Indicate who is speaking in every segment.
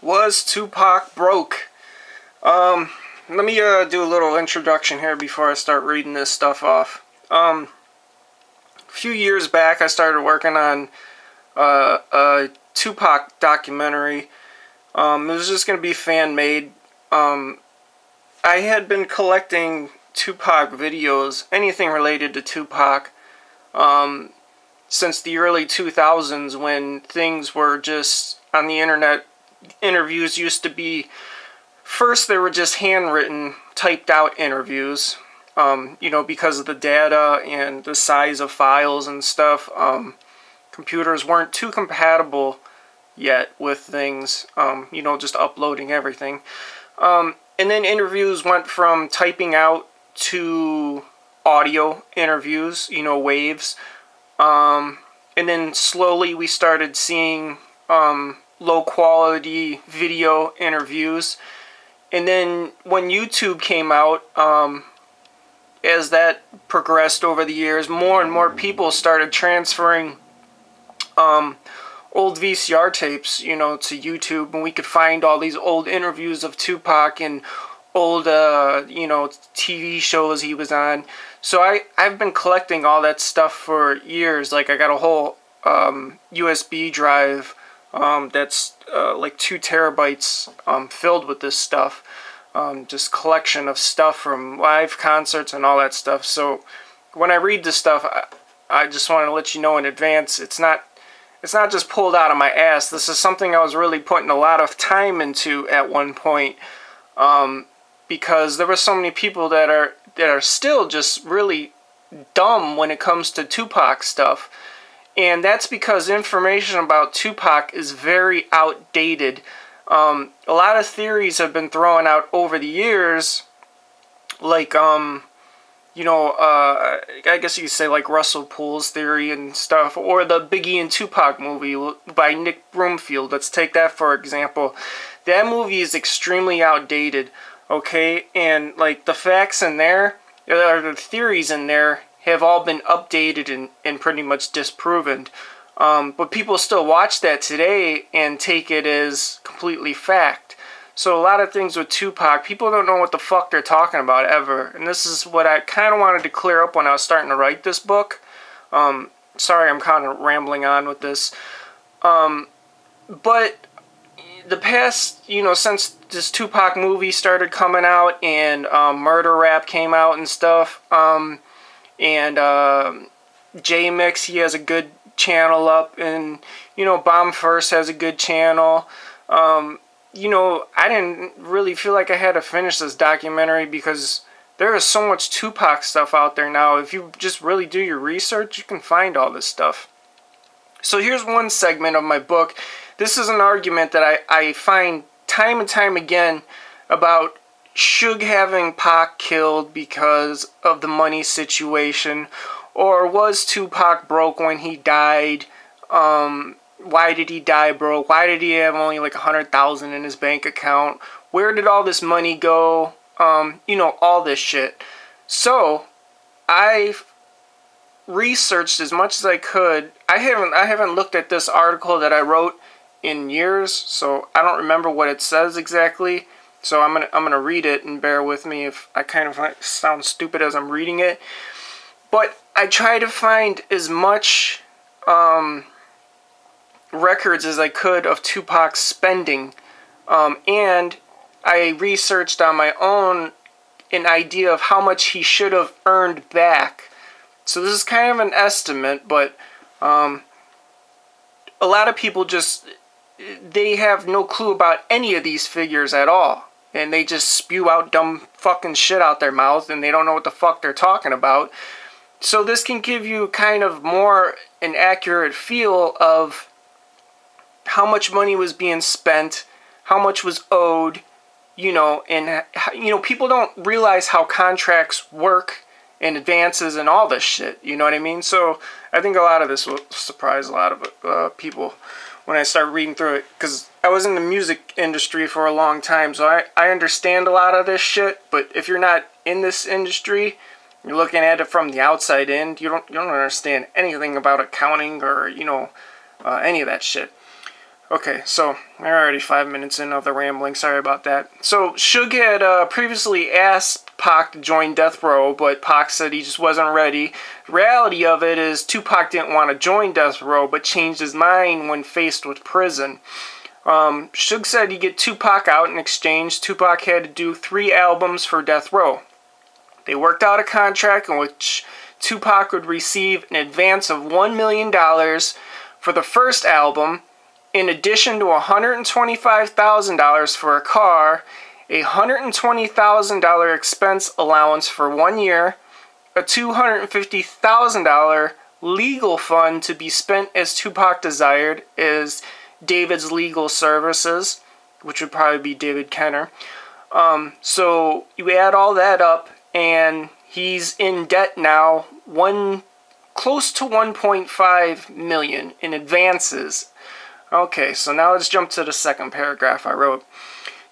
Speaker 1: Was Tupac broke? Let me do a little introduction here before I start reading this stuff off. A few years back, I started working on a Tupac documentary. It was just going to be fan-made. I had been collecting Tupac videos, anything related to Tupac, since the early 2000s when things were just on the internet. Interviews used to be, first they were just handwritten, typed out interviews, because of the data and the size of files and stuff. Computers weren't too compatible yet with things, just uploading everything. And then interviews went from typing out to audio interviews, waves. And then slowly we started seeing low quality video interviews. And then when YouTube came out, as that progressed over the years, more and more people started transferring old VCR tapes, to YouTube, and we could find all these old interviews of Tupac and old, TV shows he was on. So I've been collecting all that stuff for years. Like, I got a whole USB drive that's like 2 terabytes filled with this stuff. Just collection of stuff from live concerts and all that stuff. So when I read this stuff, I just want to let you know in advance, it's not just pulled out of my ass. This is something I was really putting a lot of time into at one point, because there were so many people that are still just really dumb when it comes to Tupac stuff. And that's because information about Tupac is very outdated. A lot of theories have been thrown out over the years, like, I guess you could say like Russell Poole's theory and stuff, or the Biggie and Tupac movie by Nick Broomfield. Let's take that for example. That movie is extremely outdated, okay? And like the facts in there, or the theories in there, have all been updated and pretty much disproven. But people still watch that today and take it as completely fact. So a lot of things with Tupac, people don't know what the fuck they're talking about ever. And this is what I kind of wanted to clear up when I was starting to write this book. Sorry, I'm kind of rambling on with this. But the past, since this Tupac movie started coming out and Murder Rap came out and stuff, and J-Mix, he has a good channel up, and Bomb First has a good channel. I didn't really feel like I had to finish this documentary because there is so much Tupac stuff out there now. If you just really do your research, you can find all this stuff. So here's one segment of my book. This is an argument that I find time and time again about Suge having Pac killed because of the money situation, or was Tupac broke when he died? Why did he die broke? Why did he have only like $100,000 in his bank account? Where did all this money go? All this shit. So I've researched as much as I could. I haven't looked at this article that I wrote in years, so I don't remember what it says exactly. So I'm gonna read it, and bear with me if I kind of sound stupid as I'm reading it. But I try to find as much records as I could of Tupac's spending, and I researched on my own an idea of how much he should have earned back. So this is kind of an estimate, but a lot of people they have no clue about any of these figures at all. And they just spew out dumb fucking shit out their mouth, and they don't know what the fuck they're talking about. So this can give you kind of more an accurate feel of how much money was being spent, how much was owed, and people don't realize how contracts work and advances and all this shit, you know what I mean? So I think a lot of this will surprise a lot of people when I start reading through it, because I was in the music industry for a long time, so I understand a lot of this shit. But if you're not in this industry, you're looking at it from the outside in, you don't understand anything about accounting or any of that shit. Okay, so we're already 5 minutes in of the rambling. Sorry about that. So Suge had previously asked Pac to join Death Row, but Pac said he just wasn't ready. The reality of it is Tupac didn't want to join Death Row, but changed his mind when faced with prison. Suge said he'd get Tupac out in exchange. Tupac had to do 3 albums for Death Row. They worked out a contract in which Tupac would receive an advance of $1 million for the first album, in addition to $125,000 for a car, a $120,000 expense allowance for 1 year, a $250,000 legal fund to be spent as Tupac desired as David's legal services, which would probably be David Kenner. So you add all that up, and he's in debt now, close to 1.5 million in advances. Okay, so now let's jump to the second paragraph I wrote.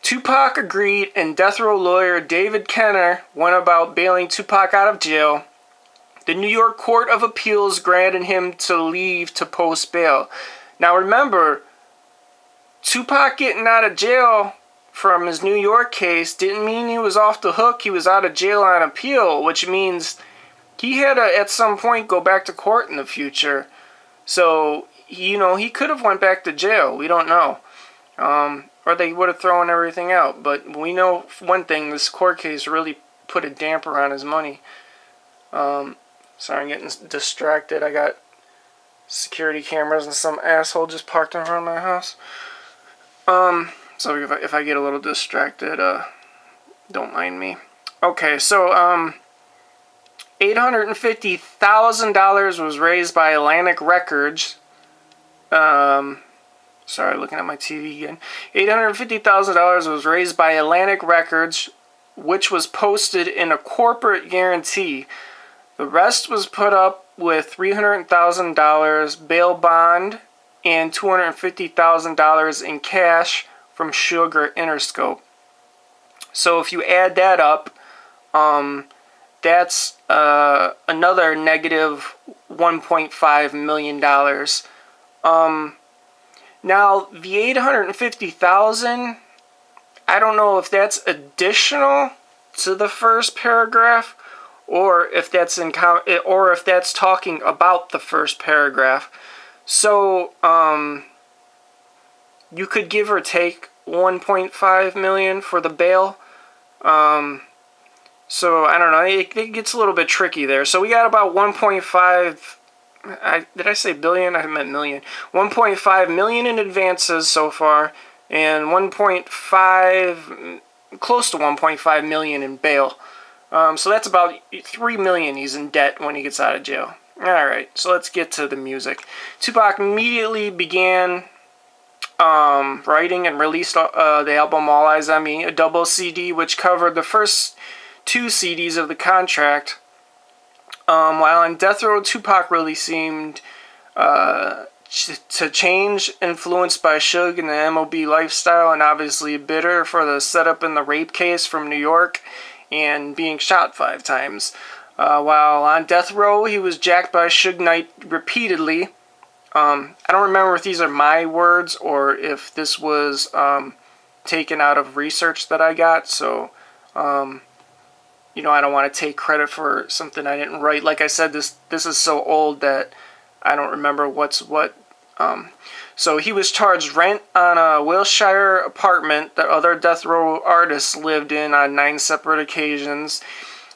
Speaker 1: Tupac agreed, and death row lawyer David Kenner went about bailing Tupac out of jail. The New York Court of Appeals granted him to leave to post bail. Now remember, Tupac getting out of jail from his New York case didn't mean he was off the hook. He was out of jail on appeal, which means he had to at some point go back to court in the future. So, he could have went back to jail. We don't know. Or they would have thrown everything out. But we know one thing, this court case really put a damper on his money. Sorry, I'm getting distracted. I got security cameras and some asshole just parked in front of my house. So if I get a little distracted, don't mind me. Okay, so, $850,000 was raised by Atlantic Records. Sorry, looking at my TV again. $850,000 was raised by Atlantic Records, which was posted in a corporate guarantee. The rest was put up with $300,000 bail bond and $250,000 in cash from Sugar Interscope. So if you add that up, that's another negative $1.5 million. Now, the $850,000, I don't know if that's additional to the first paragraph, or if that's talking about the first paragraph. So, you could give or take $1.5 million for the bail. So, I don't know. It gets a little bit tricky there. So, we got about 1.5... did I say billion? I meant million. 1.5 million in advances so far, and close to 1.5 million in bail. So that's about 3 million he's in debt when he gets out of jail. Alright, so let's get to the music. Tupac immediately began writing and released the album All Eyes on Me, a double CD which covered the first 2 CDs of the contract. While on death row, Tupac really seemed to change, influenced by Suge and the MOB lifestyle, and obviously bitter for the setup in the rape case from New York and being shot 5 times. While on death row, he was jacked by Suge Knight repeatedly. I don't remember if these are my words or if this was taken out of research that I got, so... I don't want to take credit for something I didn't write. Like I said, this is so old that I don't remember what's what. So he was charged rent on a Wilshire apartment that other death row artists lived in on 9 separate occasions.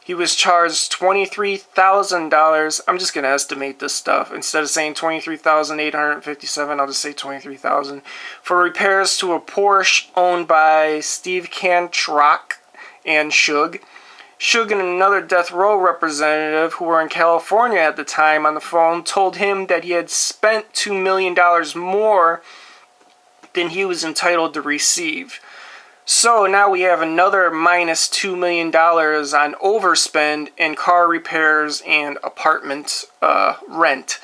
Speaker 1: He was charged $23,000. I'm just going to estimate this stuff. Instead of saying $23,857, I'll just say $23,000. For repairs to a Porsche owned by Steve Contractual and Suge. Suge and another death row representative who were in California at the time on the phone told him that he had spent $2 million more than he was entitled to receive. So now we have another minus $2 million on overspend in car repairs and apartment rent.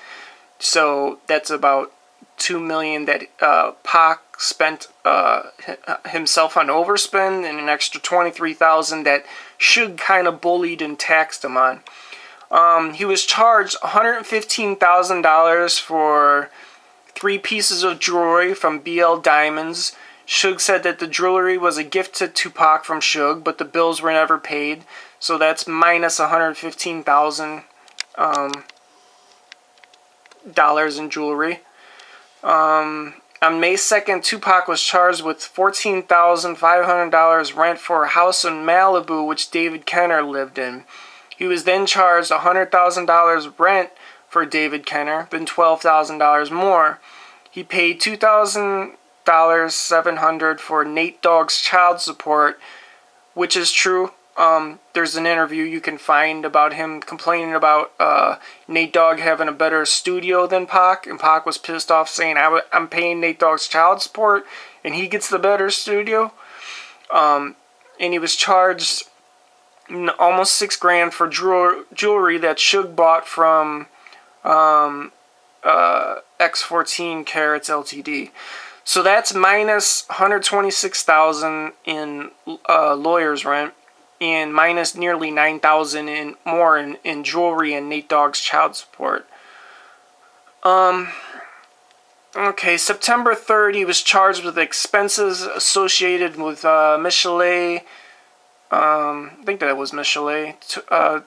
Speaker 1: So that's about $2 million that Pac spent himself on overspend, and an extra $23,000 that Suge kind of bullied and taxed him on. He was charged $115,000 for 3 pieces of jewelry from BL Diamonds. Suge said that the jewelry was a gift to Tupac from Suge, but the bills were never paid. So that's minus $115,000 dollars in jewelry. On May 2nd, Tupac was charged with $14,500 rent for a house in Malibu, which David Kenner lived in. He was then charged $100,000 rent for David Kenner, then $12,000 more. He paid $2,700 for Nate Dogg's child support, which is true. There's an interview you can find about him complaining about Nate Dogg having a better studio than Pac, and Pac was pissed off saying, I'm paying Nate Dogg's child support, and he gets the better studio. And he was charged almost $6,000 for jewelry that Suge bought from X14 Carats Ltd. So that's minus $126,000 in lawyer's rent, and minus nearly $9,000 in more in jewelry and Nate Dogg's child support. Okay, September 3rd, he was charged with expenses associated with Michelet. I think that was Michelet.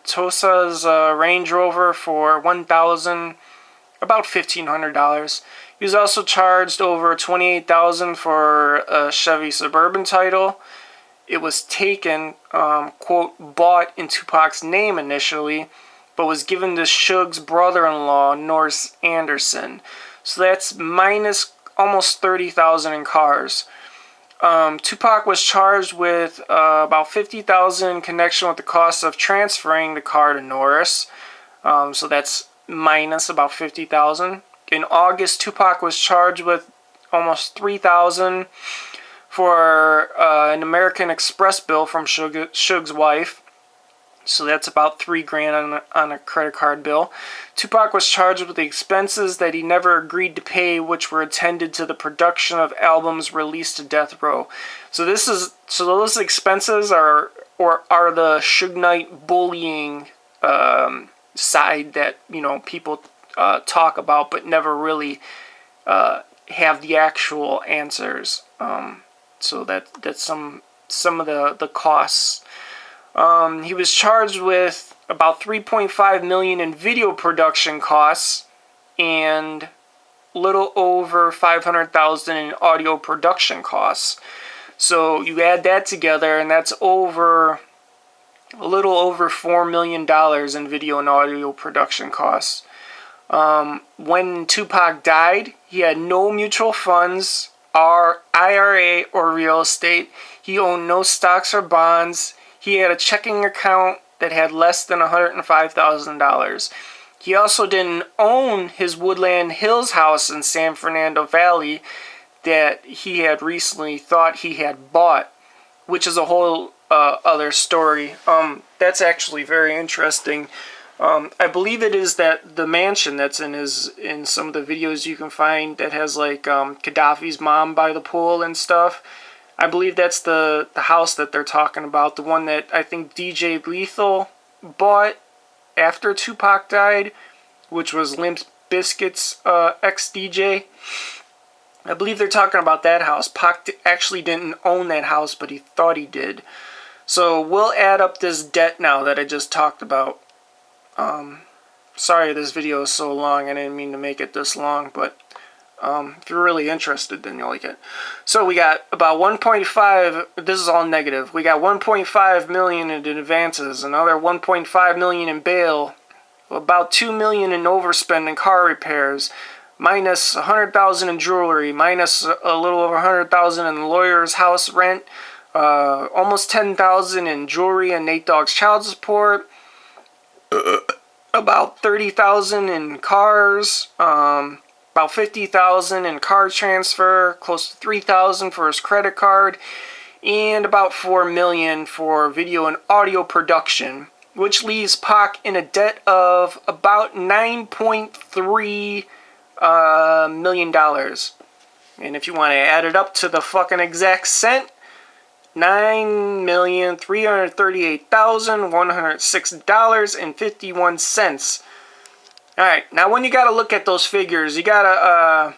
Speaker 1: Tosa's Range Rover for about $1,500. He was also charged over $28,000 for a Chevy Suburban title. It was taken, quote, bought in Tupac's name initially, but was given to Suge's brother-in-law, Norris Anderson. So that's minus almost $30,000 in cars. Tupac was charged with about $50,000 in connection with the cost of transferring the car to Norris. So that's minus about $50,000. In August, Tupac was charged with almost $3,000 for an American Express bill from Suge's wife. So that's about $3,000 on a credit card bill. Tupac was charged with the expenses that he never agreed to pay, which were attended to the production of albums released to Death Row. So those expenses are the Suge Knight bullying side that people talk about, but never really have the actual answers. So that's some of the costs. He was charged with about $3.5 million in video production costs and little over $500,000 in audio production costs. So you add that together, and that's a little over $4 million in video and audio production costs. When Tupac died, he had no mutual funds, or IRA, or real estate. He owned no stocks or bonds. He had a checking account that had less than $105,000. He also didn't own his Woodland Hills house in San Fernando Valley that he had recently thought he had bought, which is a whole other story. That's actually very interesting. I believe it is that the mansion that's in some of the videos you can find that has like Gaddafi's mom by the pool and stuff. I believe that's the house that they're talking about, the one that I think DJ Lethal bought after Tupac died, which was Limp Bizkit's ex-DJ. I believe they're talking about that house. Pac actually didn't own that house, but he thought he did. So we'll add up this debt now that I just talked about. Sorry this video is so long. I didn't mean to make it this long, but if you're really interested, then you'll like it. So we got about 1.5, this is all negative. We got 1.5 million in advances, another 1.5 million in bail, about 2 million in overspend in car repairs, minus 100,000 in jewelry, minus a little over 100,000 in the lawyer's house rent, almost 10,000 in jewelry and Nate Dogg's child support, about 30,000 in cars, about 50,000 in car transfer, close to 3,000 for his credit card, and about 4 million for video and audio production, which leaves Pac in a debt of about $9.3 million. And if you want to add it up to the fucking exact cent, $9,338,106.51. Alright, now when you gotta look at those figures, you gotta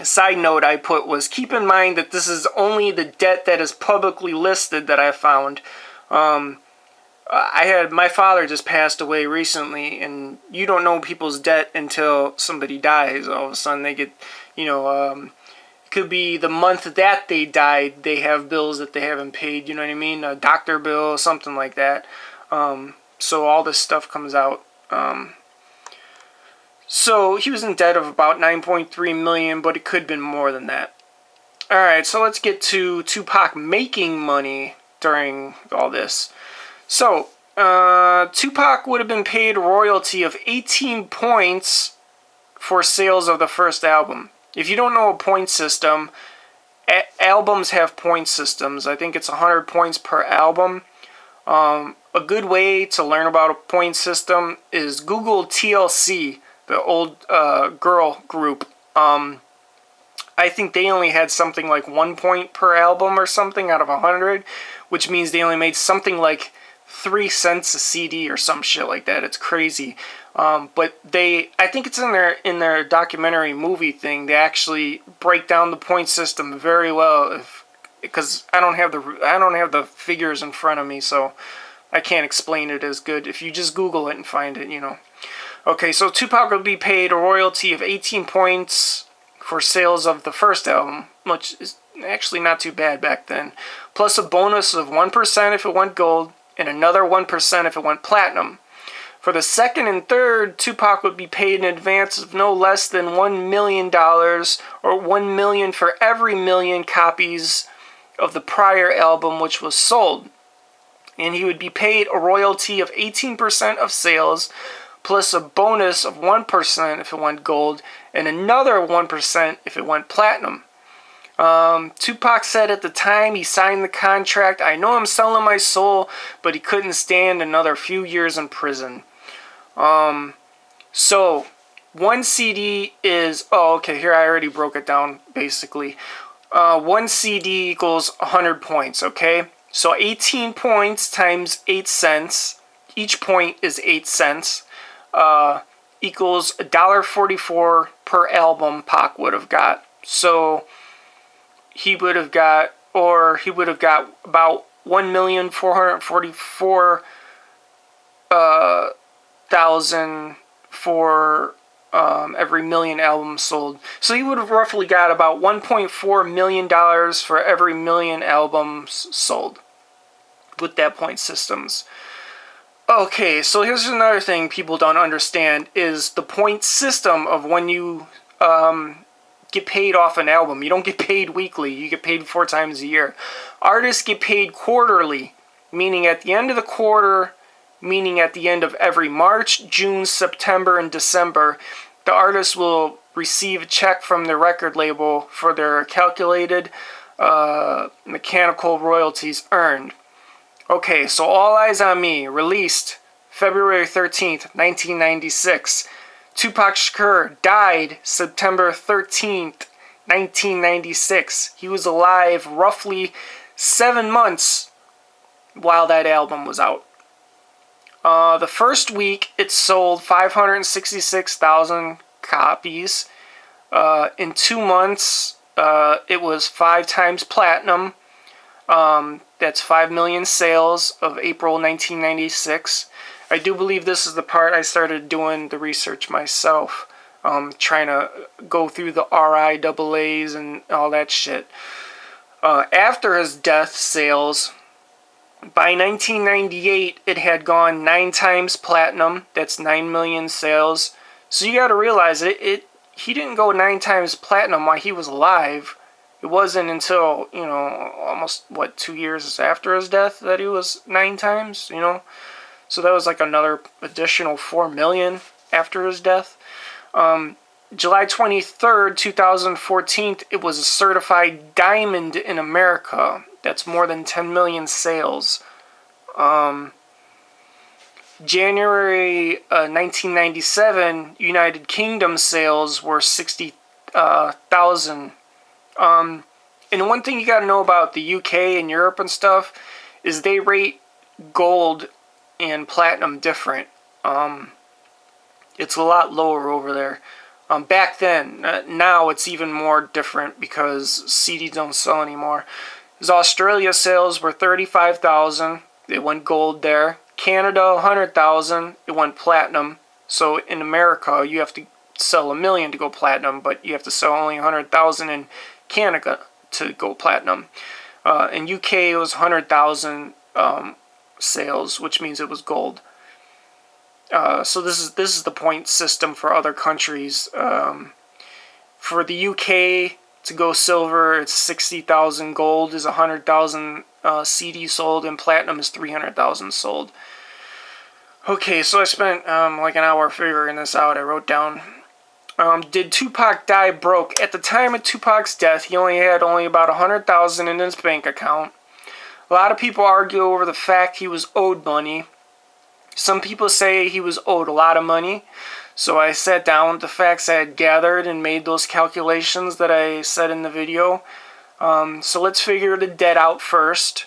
Speaker 1: side note I put was, keep in mind that this is only the debt that is publicly listed that I found. I had, my father just passed away recently, and you don't know people's debt until somebody dies. All of a sudden they get, it could be the month that they died, they have bills that they haven't paid, you know what I mean? A doctor bill, something like that. So all this stuff comes out. So he was in debt of about 9.3 million, but it could have been more than that. Alright, so let's get to Tupac making money during all this. So, Tupac would have been paid a royalty of 18 points for sales of the first album. If you don't know a point system, albums have point systems. I think it's 100 points per album. A good way to learn about a point system is Google TLC, the old girl group. I think they only had something like 1 point per album or something out of 100, which means they only made something like 3 cents a CD or some shit like that. It's crazy. But I think it's in their documentary movie thing. They actually break down the point system very well. Because I don't have the figures in front of me, so I can't explain it as good. If you just Google it and find it, Okay, so Tupac will be paid a royalty of 18 points for sales of the first album, which is actually not too bad back then, plus a bonus of 1% if it went gold, and another 1% if it went platinum. For the second and third, Tupac would be paid in advance of no less than $1 million, or $1 million for every million copies of the prior album which was sold. And he would be paid a royalty of 18% of sales, plus a bonus of 1% if it went gold, and another 1% if it went platinum. Tupac said at the time he signed the contract, "I know I'm selling my soul," but he couldn't stand another few years in prison. So, one CD is, here I already broke it down, basically. One CD equals 100 points, okay? So 18 points times 8 cents, each point is 8 cents, equals $1.44 per album Pac would have got. So he would have got about 1,444,000 for every million albums sold. So he would have roughly got about $1.4 million for every million albums sold with that point systems. Okay, so here's another thing people don't understand is the point system of when you get paid off an album. You don't get paid weekly. You get paid 4 times a year. Artists get paid quarterly, meaning at the end of the quarter, meaning at the end of every March, June, September, and December, the artist will receive a check from the record label for their calculated mechanical royalties earned. Okay, so All Eyes on Me, released February 13th, 1996. Tupac Shakur died September 13th, 1996. He was alive roughly 7 months while that album was out. The first week, it sold 566,000 copies. In 2 months, it was 5 times platinum. That's 5 million sales of April 1996. I do believe this is the part I started doing the research myself, trying to go through the RIAAs and all that shit. After his death, sales, by 1998, it had gone 9 times platinum. That's 9 million sales. So you got to realize he didn't go 9 times platinum while he was alive. It wasn't until, almost, 2 years after his death that he was 9 times, So that was like another additional 4 million after his death. July 23rd, 2014, it was a certified diamond in America. That's more than 10 million sales. January 1997, United Kingdom sales were 60,000. And one thing you got to know about the UK and Europe and stuff is they rate gold and platinum different. It's a lot lower over there. Back then, now it's even more different because CDs don't sell anymore. His Australia sales were 35,000. It went gold there. Canada, 100,000. It went platinum. So in America, you have to sell 1 million to go platinum, but you have to sell only 100,000 in Canada to go platinum. In UK, it was 100,000 sales, which means it was gold. So this is the point system for other countries. For the UK to go silver, it's 60,000. Gold is 100,000 CD sold, and platinum is 300,000 sold. Okay, so I spent like an hour figuring this out. I wrote down. Did Tupac die broke? At the time of Tupac's death, he only had about 100,000 in his bank account. A lot of people argue over the fact he was owed money. Some people say he was owed a lot of money. So I sat down with the facts I had gathered and made those calculations that I said in the video. So let's figure the debt out first.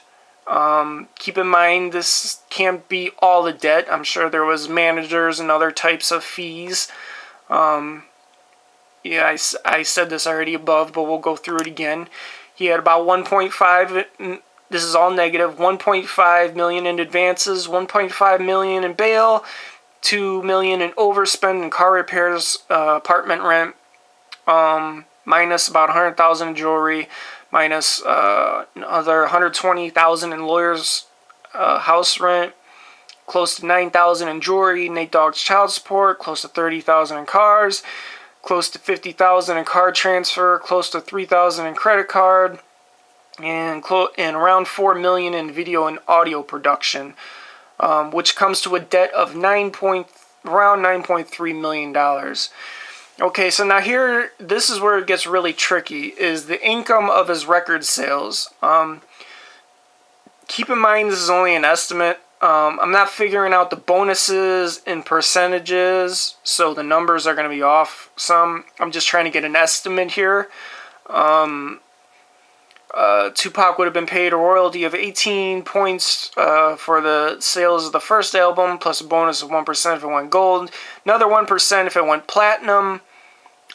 Speaker 1: Keep in mind this can't be all the debt. I'm sure there was managers and other types of fees. Yeah, I said this already above, but we'll go through it again. He had about 1.5, this is all negative, 1.5 million in advances, 1.5 million in bail, 2 million in overspend and car repairs, apartment rent, minus about 100,000 in jewelry, minus another 120,000 in lawyers' house rent, close to 9,000 in jewelry, Nate Dogg's child support, close to 30,000 in cars, close to 50,000 in car transfer, close to 3,000 in credit card, and around 4 million in video and audio production, which comes to a debt of around $9.3 million. Okay, so now here, this is where it gets really tricky, is the income of his record sales. Keep in mind this is only an estimate. I'm not figuring out the bonuses in percentages, so the numbers are going to be off some. I'm just trying to get an estimate here. Tupac would have been paid a royalty of 18 points for the sales of the first album, plus a bonus of 1% if it went gold, another 1% if it went platinum.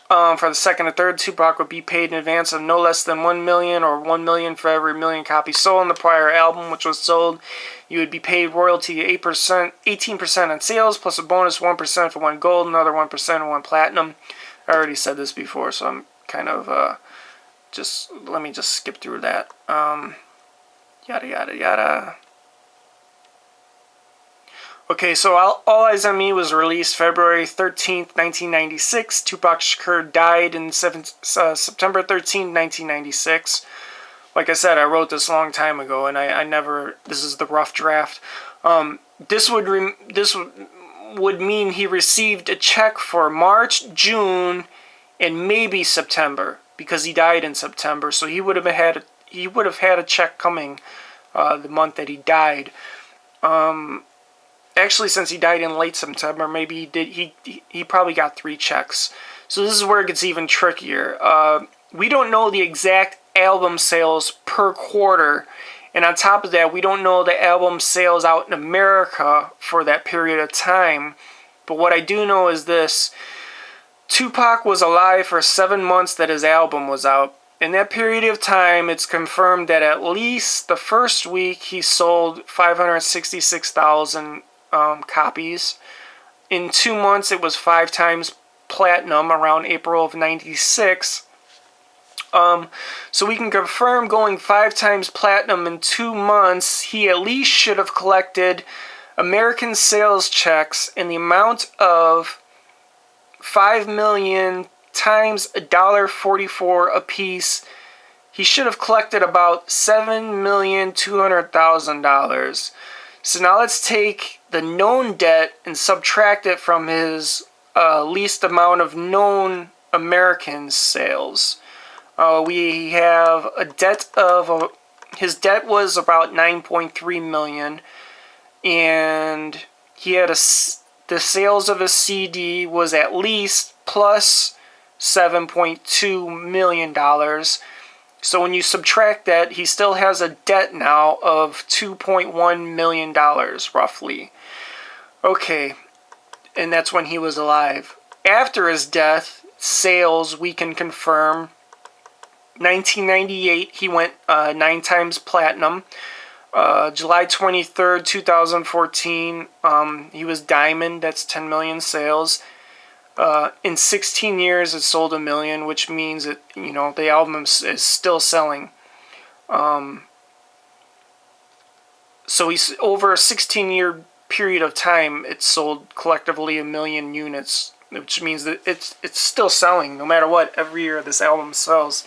Speaker 1: For the second or third, Tupac would be paid in advance of no less than 1 million or 1 million for every million copies sold in the prior album, which was sold. You would be paid royalty 18% on sales, plus a bonus 1% if it went gold, another 1% if it went platinum. I already said this before, so I'm kind of let me just skip through that. Yada yada yada. Okay, so All Eyes on Me was released February 13th, 1996. Tupac Shakur died in September 13th, 1996. Like I said, I wrote this a long time ago, and I never... This is the rough draft. This would mean he received a check for March, June, and maybe September, because he died in September. So he would have had a check coming the month that he died. Actually, since he died in late September, maybe he did. He probably got 3 checks. So this is where it gets even trickier. We don't know the exact album sales per quarter, and on top of that, we don't know the album sales out in America for that period of time. But what I do know is this: Tupac was alive for 7 months that his album was out. In that period of time, it's confirmed that at least the first week he sold 566,000 copies. In 2 months, it was 5 times platinum around April of 96. So we can confirm going 5 times platinum in 2 months, he at least should have collected American sales checks in the amount of 5 million times $1.44 a piece. He should have collected about $7,200,000. So now let's take the known debt and subtract it from his least amount of known American sales. We have a debt of his debt was about 9.3 million, and he had the sales of his CD was at least plus $7.2 million. So when you subtract that, he still has a debt now of $2.1 million, roughly. Okay, and that's when he was alive. After his death, sales we can confirm. 1998, he went 9 times platinum. July 23rd, 2014, he was diamond. That's 10 million sales. In 16 years, it sold 1 million, which means that, the album is still selling. So he's over a 16-year period of time, it sold collectively 1 million units, which means that it's still selling no matter what. Every year this album sells.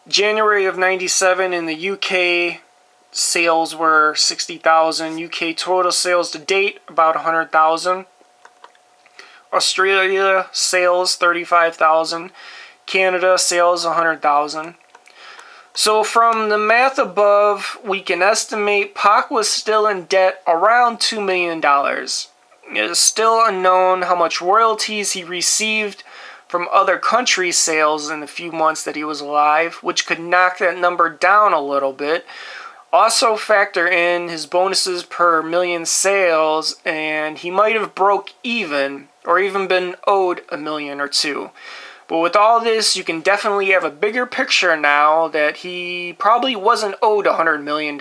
Speaker 1: January of 97 in the UK, sales were 60,000. UK total sales to date about 100,000. Australia sales 35,000. Canada sales 100,000. So from the math above, we can estimate Pac was still in debt around $2 million. It is still unknown how much royalties he received from other countries' sales in the few months that he was alive, which could knock that number down a little bit. Also factor in his bonuses per million sales, and he might have broke even or even been owed $1 million or $2 million. But with all this, you can definitely have a bigger picture now that he probably wasn't owed $100 million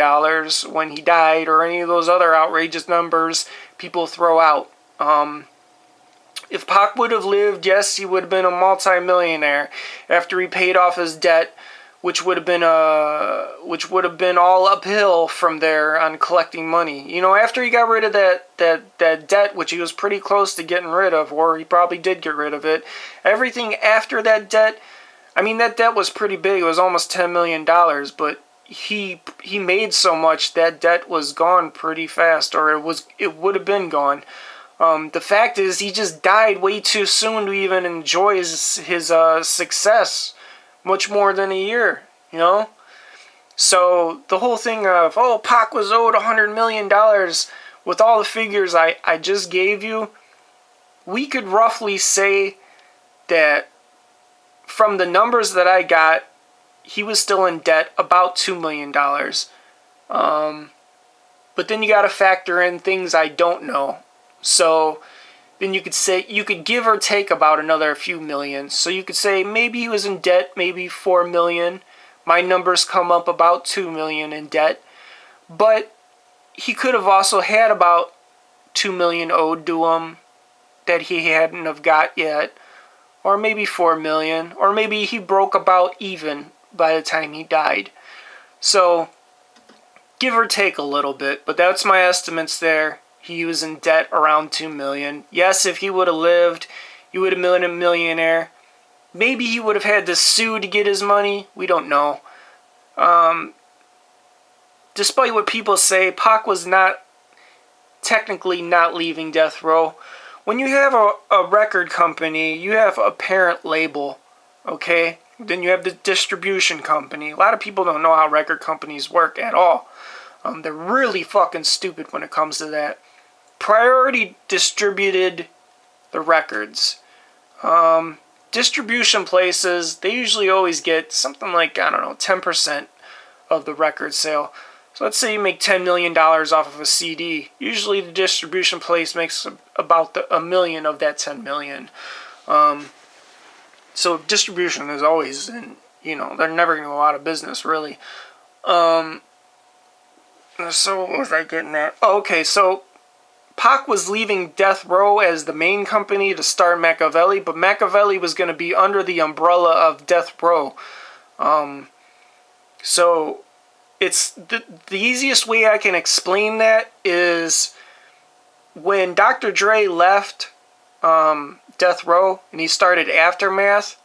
Speaker 1: when he died, or any of those other outrageous numbers people throw out. If Pac would have lived, yes, he would have been a multi-millionaire after he paid off his debt, which would have been all uphill from there on collecting money. After he got rid of that debt, which he was pretty close to getting rid of, or he probably did get rid of it. Everything after that debt, that debt was pretty big. It was almost $10 million, but he made so much that debt was gone pretty fast, or it would have been gone. The fact is, he just died way too soon to even enjoy his success. Much more than a year, So the whole thing of, Pac was owed $100 million, with all the figures I just gave you, we could roughly say that from the numbers that I got, he was still in debt about $2 million. But then you got to factor in things I don't know. So then you could give or take about another few million. So you could say maybe he was in debt, maybe 4 million. My numbers come up about 2 million in debt. But he could have also had about 2 million owed to him that he hadn't have got yet. Or maybe 4 million. Or maybe he broke about even by the time he died. So give or take a little bit. But that's my estimates there. He was in debt around 2 million. Yes, if he would have lived, he would have been a millionaire. Maybe he would have had to sue to get his money. We don't know. Despite what people say, Pac was technically not leaving death row. When you have a record company, you have a parent label, okay? Then you have the distribution company. A lot of people don't know how record companies work at all. They're really fucking stupid when it comes to that. Priority distributed the records. Distribution places, they usually always get something like, 10% of the record sale. So let's say you make $10 million off of a CD. Usually the distribution place makes about $1 million of that $10 million. So distribution is always, they're never going to go out of business, really. So what was I getting at? Oh, okay, so Pac was leaving death row as the main company to start Machiavelli, but Machiavelli was going to be under the umbrella of death row. So it's the easiest way I can explain that is when Dr. Dre left death row and he started Aftermath,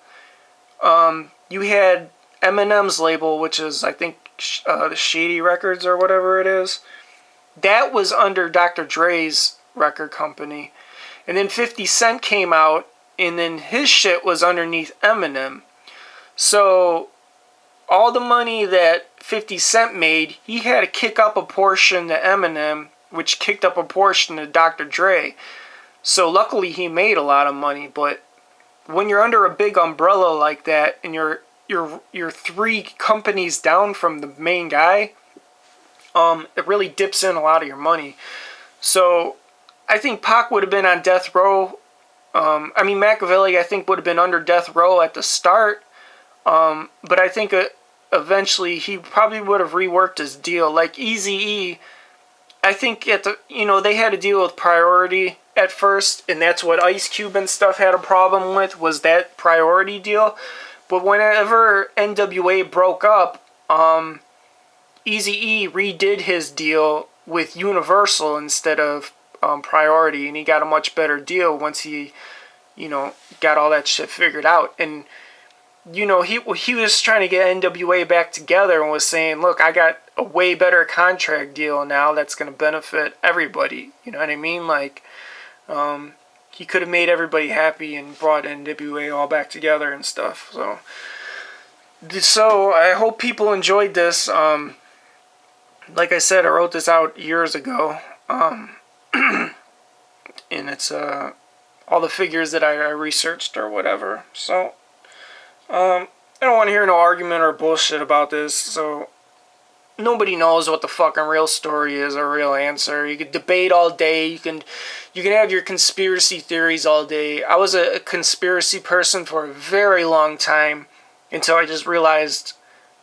Speaker 1: you had Eminem's label, which is, I think, the Shady Records or whatever it is. That was under Dr. Dre's record company. And then 50 Cent came out, and then his shit was underneath Eminem. So all the money that 50 Cent made, he had to kick up a portion to Eminem, which kicked up a portion to Dr. Dre. So luckily he made a lot of money, but when you're under a big umbrella like that, and you're 3 companies down from the main guy, it really dips in a lot of your money. So I think Pac would have been on death row I mean, Machiavelli, I think, would have been under death row at the start, but I think eventually he probably would have reworked his deal. Like Eazy-E, I think they had to deal with priority at first, and that's what Ice Cube and stuff had a problem with, was that priority deal. But whenever NWA broke up, Eazy-E redid his deal with Universal instead of priority, and he got a much better deal once he, got all that shit figured out. And he was trying to get NWA back together and was saying, look, I got a way better contract deal now that's going to benefit everybody. You know what I mean? Like, he could have made everybody happy and brought NWA all back together and stuff. So I hope people enjoyed this. Like I said, I wrote this out years ago. And it's all the figures that I researched or whatever. So I don't want to hear no argument or bullshit about this. So nobody knows what the fucking real story is or real answer. You could debate all day. You can have your conspiracy theories all day. I was a conspiracy person for a very long time until I just realized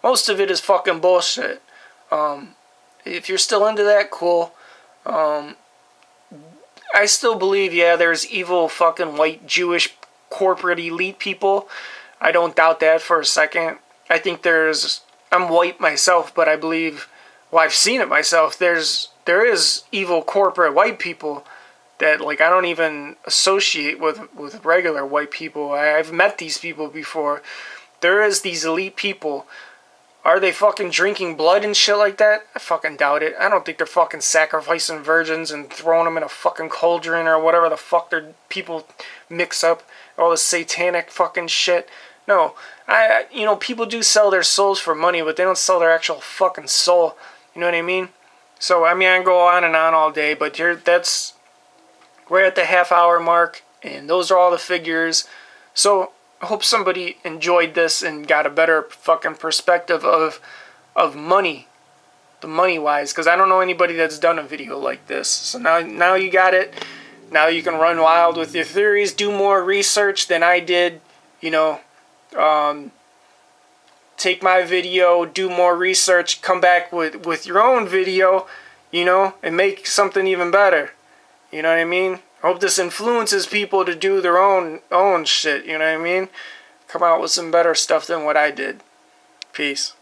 Speaker 1: most of it is fucking bullshit. If you're still into that, cool. I still believe, there's evil fucking white Jewish corporate elite people. I don't doubt that for a second. I think I'm white myself, but I believe, I've seen it myself. There is evil corporate white people that, like, I don't even associate with regular white people. I've met these people before. There is these elite people. Are they fucking drinking blood and shit like that? I fucking doubt it. I don't think they're fucking sacrificing virgins and throwing them in a fucking cauldron or whatever the fuck their people mix up. All this satanic fucking shit. No. People do sell their souls for money, but they don't sell their actual fucking soul. You know what I mean? So, I can go on and on all day, but we're at the half-hour mark, and those are all the figures. So, I hope somebody enjoyed this and got a better fucking perspective of money, the money-wise, because I don't know anybody that's done a video like this. So now you got it. Now you can run wild with your theories, do more research than I did, take my video, do more research, come back with your own video, and make something even better. You know what I mean? I hope this influences people to do their own shit, you know what I mean? Come out with some better stuff than what I did. Peace.